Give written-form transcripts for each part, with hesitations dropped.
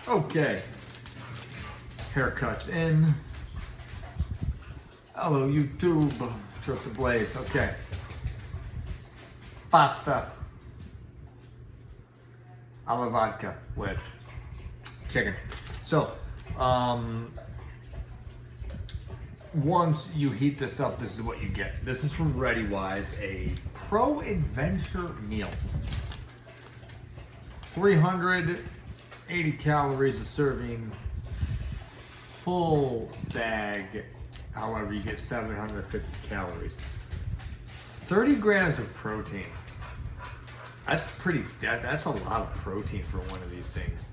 Okay. Haircuts in. Hello, YouTube. Trust the Blaze. Okay. Pasta alla vodka with chicken. So, once you heat this up, this is what you get. This is from Readywise, a pro adventure meal. 380 calories a serving, full bag. However, you get 750 calories. 30 grams of protein. That's a lot of protein for one of these things.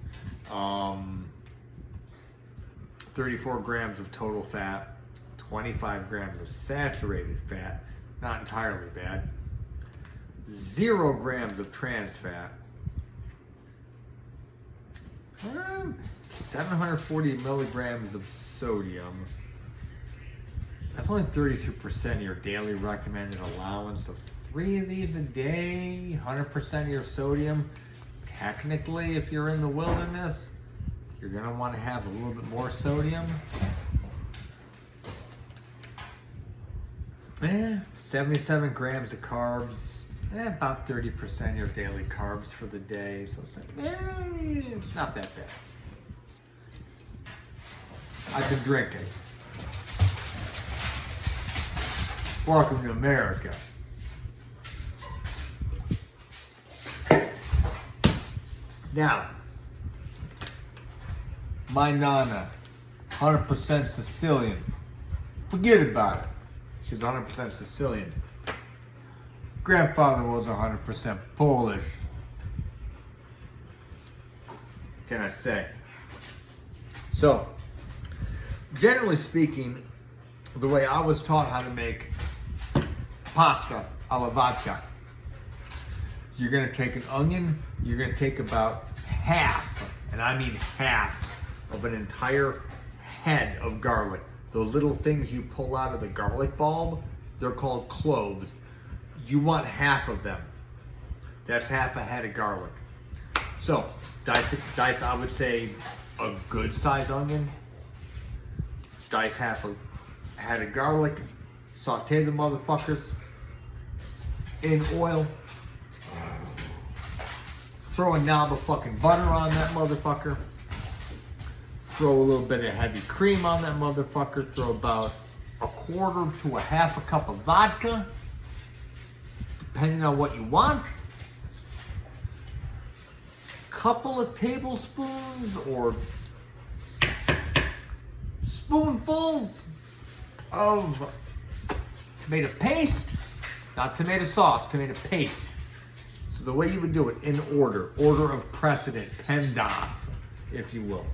34 grams of total fat, 25 grams of saturated fat, not entirely bad. 0 grams of trans fat. 740 milligrams of sodium. That's only 32% of your daily recommended allowance. So 3 of these a day, 100% of your sodium. Technically, if you're in the wilderness, you're gonna want to have a little bit more sodium. 77 grams of carbs. About 30% of your daily carbs for the day. So it's like, it's not that bad. I've been drinking. Welcome to America. Now, my Nana, 100% Sicilian. Forget about it. She's 100% Sicilian. Grandfather was 100% Polish. Can I say? So, generally speaking, the way I was taught how to make pasta alla vodka, you're gonna take an onion, you're gonna take about half, and I mean half, of an entire head of garlic. Those little things you pull out of the garlic bulb, they're called cloves. You want half of them. That's half a head of garlic. So, dice, I would say a good sized onion. Dice half a head of garlic. Saute the motherfuckers in oil. Throw a knob of fucking butter on that motherfucker. Throw a little bit of heavy cream on that motherfucker. Throw about a quarter to a half a cup of vodka, depending on what you want. Couple of tablespoons or spoonfuls of tomato paste, not tomato sauce, tomato paste. So the way you would do it, in order of precedent, PEMDAS, if you will.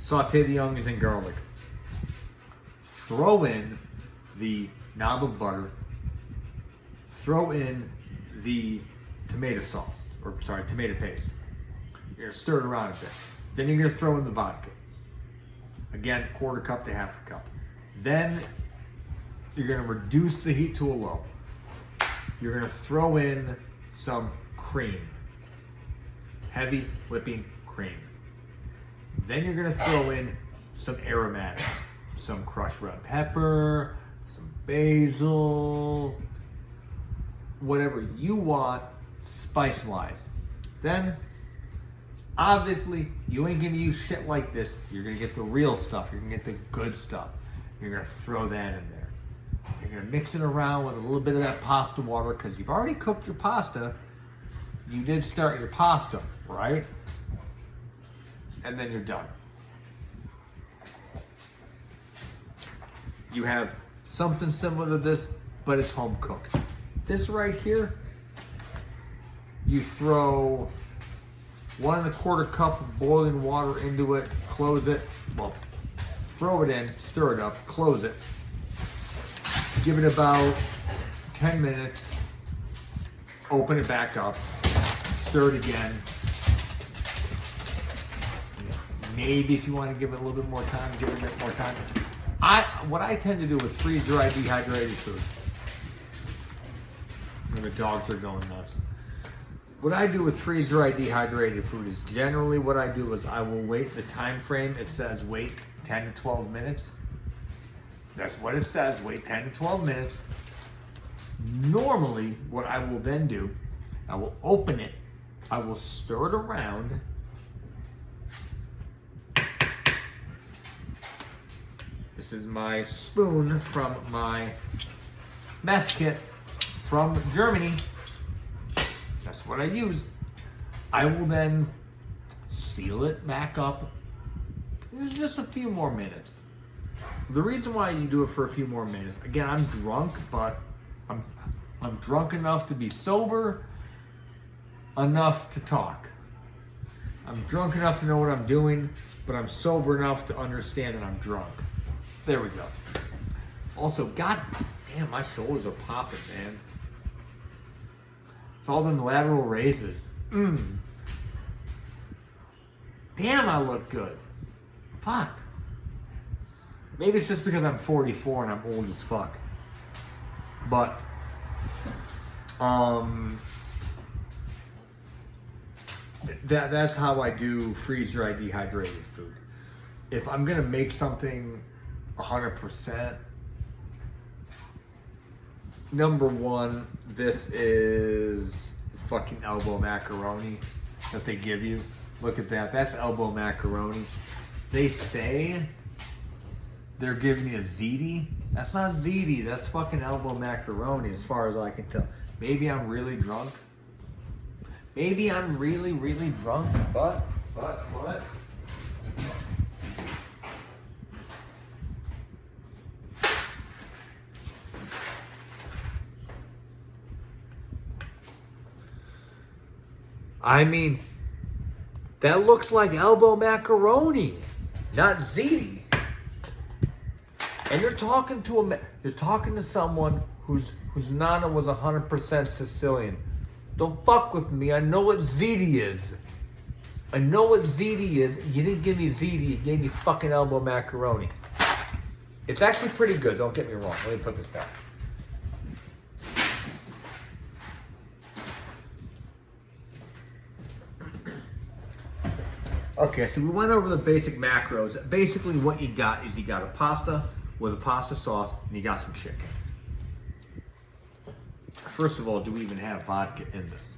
Saute the onions and garlic. Throw in the knob of butter. Throw in the tomato sauce, tomato paste. You're gonna stir it around a bit. Then you're gonna throw in the vodka. Again, quarter cup to half a cup. Then you're gonna reduce the heat to a low. You're gonna throw in some cream. Heavy whipping cream. Then you're gonna throw in some aromatics. Some crushed red pepper, some basil, whatever you want spice-wise. Then, obviously, you ain't gonna use shit like this. You're gonna get the real stuff. You're gonna get the good stuff. You're gonna throw that in there. You're gonna mix it around with a little bit of that pasta water because you've already cooked your pasta. You did start your pasta, right? And then you're done. You have something similar to this, but it's home cooked. This right here, you throw 1 1/4 cup of boiling water into it, close it, well, throw it in, stir it up, close it. Give it about 10 minutes, open it back up, stir it again. Maybe if you want to give it a little bit more time, give it a bit more time. What I tend to do with freeze-dried dehydrated food, and the dogs are going nuts. what I do with freeze-dried dehydrated food is generally what I do is I will wait the time frame. It says wait 10 to 12 minutes. That's what it says, wait 10 to 12 minutes. Normally, what I will then do, I will open it, I will stir it around. This is my spoon from my mess kit from Germany. That's what I use. I will then seal it back up. It's just a few more minutes. The reason why you do it for a few more minutes, again, I'm drunk, but I'm drunk enough to be sober enough to talk. I'm drunk enough to know what I'm doing, but I'm sober enough to understand that I'm drunk. There we go. Also, god damn, my shoulders are popping, man. It's all them lateral raises. Damn, I look good. Fuck. Maybe it's just because I'm 44 and I'm old as fuck. But, that's how I do freeze-dried dehydrated food. If I'm gonna make something 100%, number one, this is fucking elbow macaroni that they give you. Look at that. That's elbow macaroni. They say they're giving me a ziti. That's not ziti. That's fucking elbow macaroni as far as I can tell. Maybe I'm really drunk. Maybe I'm really, really drunk. But what? I mean, that looks like elbow macaroni, not ziti. And you're talking to someone whose nana was 100% Sicilian. Don't fuck with me. I know what ziti is. I know what ziti is. You didn't give me ziti. You gave me fucking elbow macaroni. It's actually pretty good. Don't get me wrong. Let me put this back. Okay, so we went over the basic macros. Basically what you got is you got a pasta with a pasta sauce and you got some chicken. First of all, do we even have vodka in this?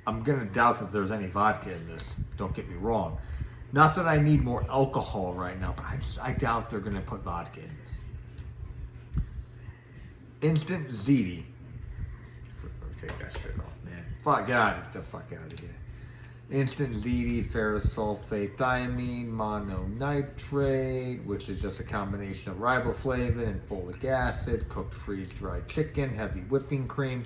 I'm gonna doubt that there's any vodka in this. Don't get me wrong. Not that I need more alcohol right now, but I doubt they're gonna put vodka in this. Instant ziti. Take that shit off, man. Fuck, get the fuck out of here. Instant ziti, ferrous sulfate, thiamine, mononitrate, which is just a combination of riboflavin and folic acid, cooked freeze-dried chicken, heavy whipping cream,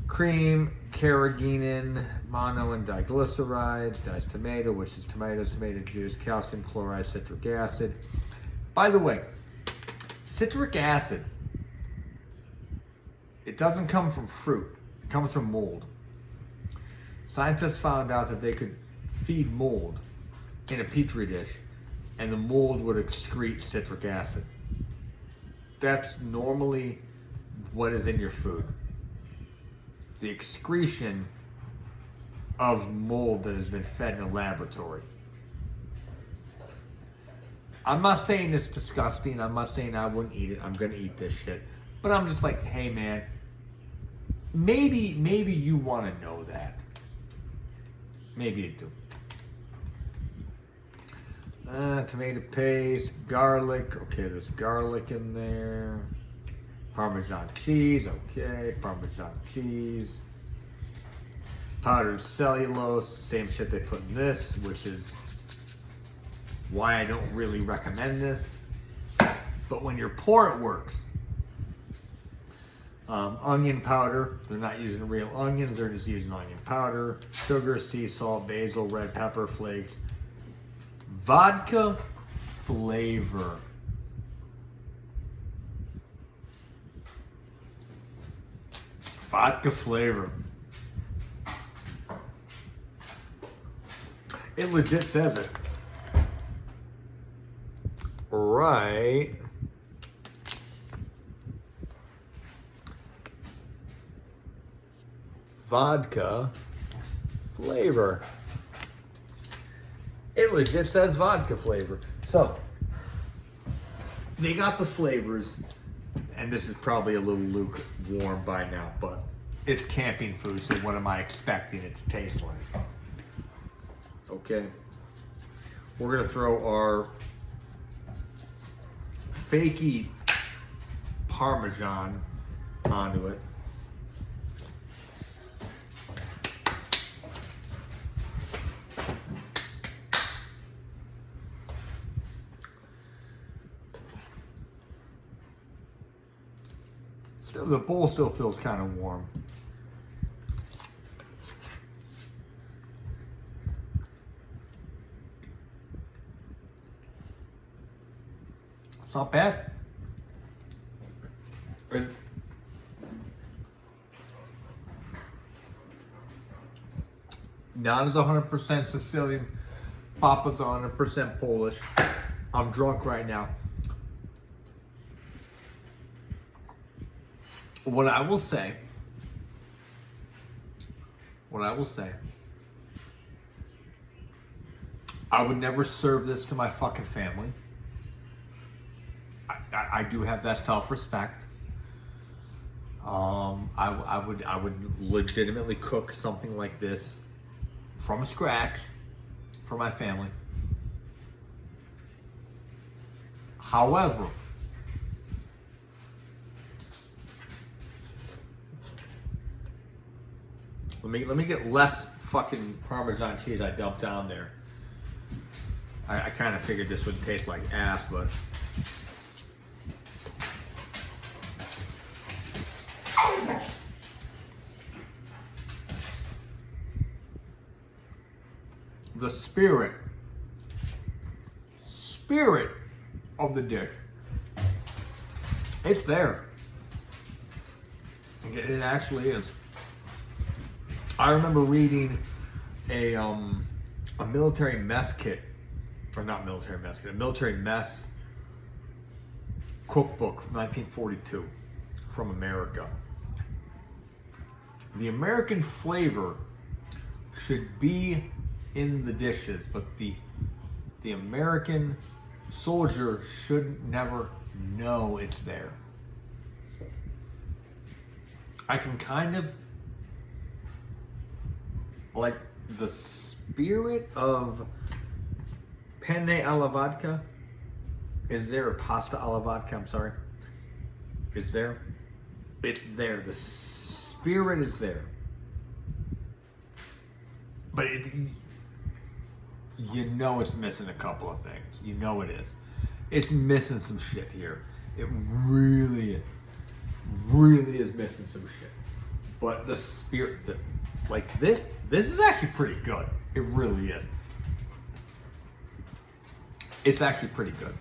carrageenan, mono and diglycerides, diced tomato, which is tomatoes, tomato juice, calcium chloride, citric acid. By the way, citric acid, it doesn't come from fruit, it comes from mold. Scientists found out that they could feed mold in a petri dish and the mold would excrete citric acid. That's normally what is in your food. The excretion of mold that has been fed in a laboratory. I'm not saying it's disgusting. I'm not saying I wouldn't eat it. I'm gonna eat this shit. But I'm just like, hey man, maybe you wanna know that. Maybe you do. Tomato paste, garlic. Okay, there's garlic in there. Parmesan cheese. Okay, Parmesan cheese. Powdered cellulose. Same shit they put in this, which is why I don't really recommend this. But when you're poor, it works. Onion powder. They're not using real onions. They're just using onion powder. Sugar, sea salt, basil, red pepper flakes. Vodka flavor. Vodka flavor. It legit says it. Right. vodka flavor. It legit says vodka flavor. So, they got the flavors, and this is probably a little lukewarm by now, but it's camping food, so what am I expecting it to taste like? Okay. We're gonna throw our fakey Parmesan onto it. Still, the bowl still feels kind of warm. It's not bad. Nana's 100% Sicilian. Papa's 100% Polish. I'm drunk right now. What I will say, I would never serve this to my fucking family. I do have that self-respect. I would legitimately cook something like this from scratch for my family. However, let me get less fucking Parmesan cheese I dumped down there. I kind of figured this would taste like ass, but the spirit of the dish, it's there. It actually is. I remember reading a military mess kit, or not military mess kit, a military mess cookbook from 1942 from America. The American flavor should be in the dishes, but the American soldier should never know it's there. I can kind of like the spirit of penne alla vodka. Is there a pasta alla vodka? I'm sorry. Is there? It's there. The spirit is there. But you know it's missing a couple of things. You know it is. It's missing some shit here. It really is missing some shit. But the spirit, like this is actually pretty good. It really is. It's actually pretty good.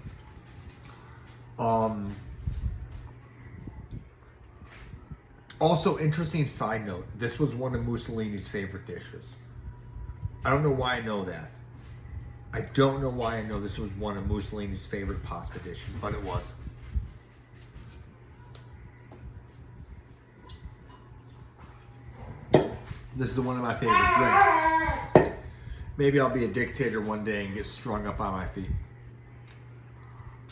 Also, interesting side note, this was one of Mussolini's favorite dishes. I don't know why I know that. I don't know why I know this was one of Mussolini's favorite pasta dishes, but it was. This is one of my favorite drinks. Maybe I'll be a dictator one day and get strung up on my feet.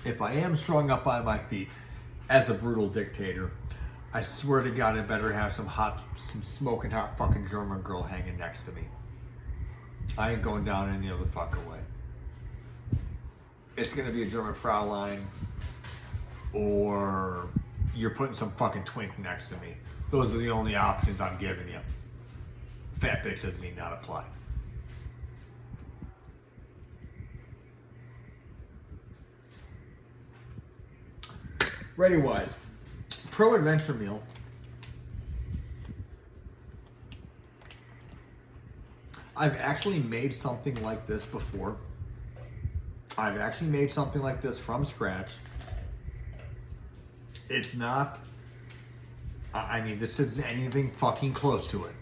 If I am strung up on my feet as a brutal dictator, I swear to God I better have some smoking hot fucking German girl hanging next to me. I ain't going down any other fucking way. It's gonna be a German Fraulein, or you're putting some fucking twink next to me. Those are the only options I'm giving you. Fat bitches need not apply. Readywise, Pro Adventure Meal. I've actually made something like this before. I've actually made something like this from scratch. It's not, I mean, this isn't anything fucking close to it.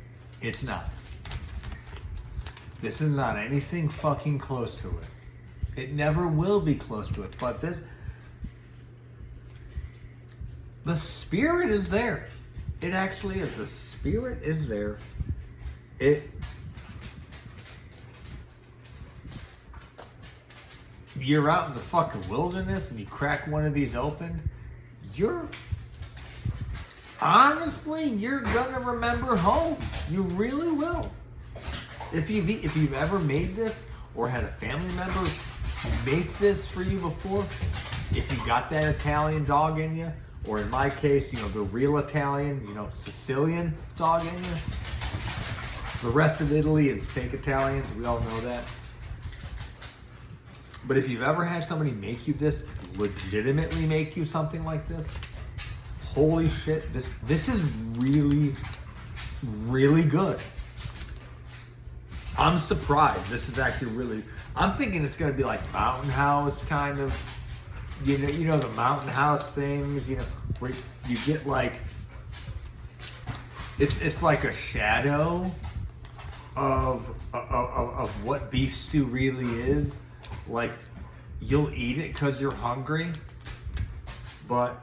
It's not. This is not anything fucking close to it. It never will be close to it, but the spirit is there. It actually is. The spirit is there. You're out in the fucking wilderness and you crack one of these open, honestly, you're gonna remember home. You really will. If you've ever made this or had a family member make this for you before, if you got that Italian dog in you, or in my case, the real Italian, Sicilian dog in you. The rest of Italy is fake Italians. We all know that. But if you've ever had somebody make you this, legitimately make you something like this, holy shit, this is really, really good. I'm surprised. This is actually I'm thinking it's going to be like Mountain House kind of, the Mountain House things, where you get like, it's like a shadow of what beef stew really is. Like, you'll eat it because you're hungry, but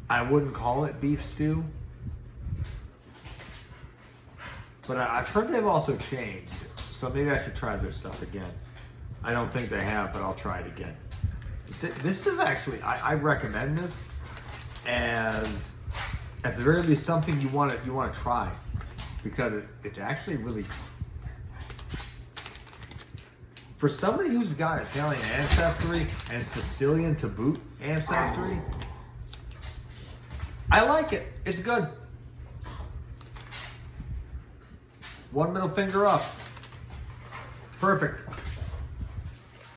I wouldn't call it beef stew. But I've heard they've also changed, so maybe I should try their stuff again. I don't think they have, but I'll try it again. This is actually, I recommend this as, at the very least, something you want to try, because it's actually really, for somebody who's got Italian ancestry and Sicilian to boot ancestry, I like it. It's good. One middle finger up. Perfect.